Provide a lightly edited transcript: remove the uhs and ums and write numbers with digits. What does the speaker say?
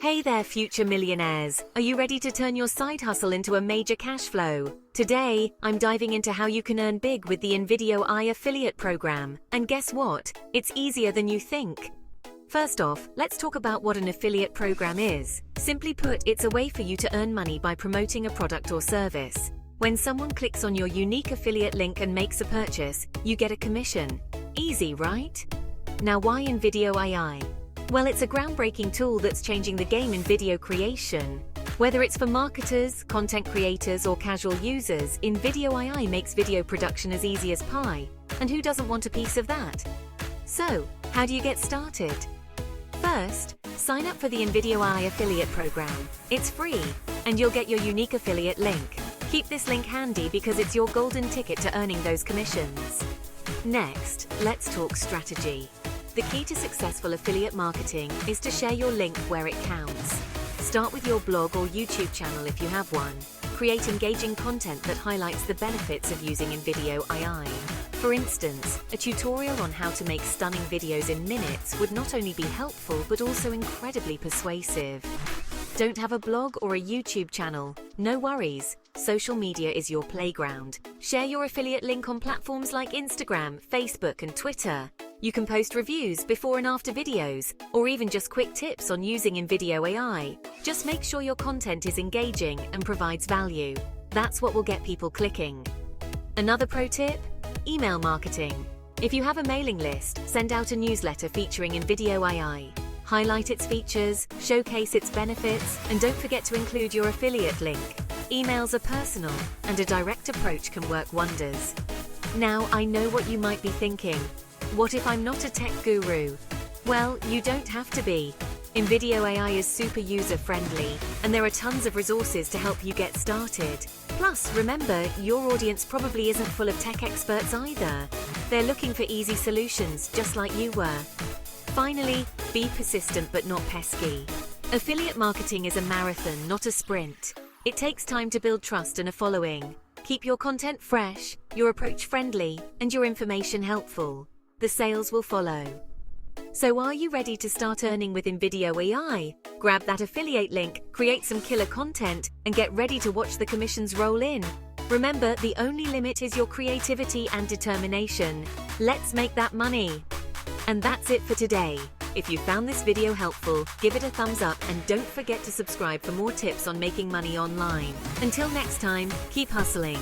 Hey there, future millionaires! Are you ready to turn your side hustle into a major cash flow? Today, I'm diving into how you can earn big with the InvideoAI affiliate program. And guess what? It's easier than you think. First off, let's talk about what an affiliate program is. Simply put, it's a way for you to earn money by promoting a product or service. When someone clicks on your unique affiliate link and makes a purchase, you get a commission. Easy, right? Now, why InvideoAI? Well, it's a groundbreaking tool that's changing the game in video creation. Whether it's for marketers, content creators, or casual users, InvideoAI makes video production as easy as pie. And who doesn't want a piece of that? So, how do you get started? First, sign up for the InvideoAI affiliate program. It's free, and you'll get your unique affiliate link. Keep this link handy because it's your golden ticket to earning those commissions. Next, let's talk strategy. The key to successful affiliate marketing is to share your link where it counts. Start with your blog or YouTube channel if you have one. Create engaging content that highlights the benefits of using InvideoAI. For instance, a tutorial on how to make stunning videos in minutes would not only be helpful but also incredibly persuasive. Don't have a blog or a YouTube channel? No worries. Social media is your playground. Share your affiliate link on platforms like Instagram, Facebook, and Twitter. You can post reviews, before and after videos, or even just quick tips on using InvideoAI. Just make sure your content is engaging and provides value. That's what will get people clicking. Another pro tip? Email marketing. If you have a mailing list, send out a newsletter featuring InvideoAI. Highlight its features, showcase its benefits, and don't forget to include your affiliate link. Emails are personal, and a direct approach can work wonders. Now, I know what you might be thinking. What if I'm not a tech guru? Well, you don't have to be. InvideoAI is super user-friendly, and there are tons of resources to help you get started. Plus, remember, your audience probably isn't full of tech experts either. They're looking for easy solutions, just like you were. Finally, be persistent but not pesky. Affiliate marketing is a marathon, not a sprint. It takes time to build trust and a following. Keep your content fresh, your approach friendly, and your information helpful. The sales will follow. So are you ready to start earning with InvideoAI? Grab that affiliate link, create some killer content, and get ready to watch the commissions roll in. Remember, the only limit is your creativity and determination. Let's make that money. And that's it for today. If you found this video helpful, give it a thumbs up and don't forget to subscribe for more tips on making money online. Until next time, keep hustling.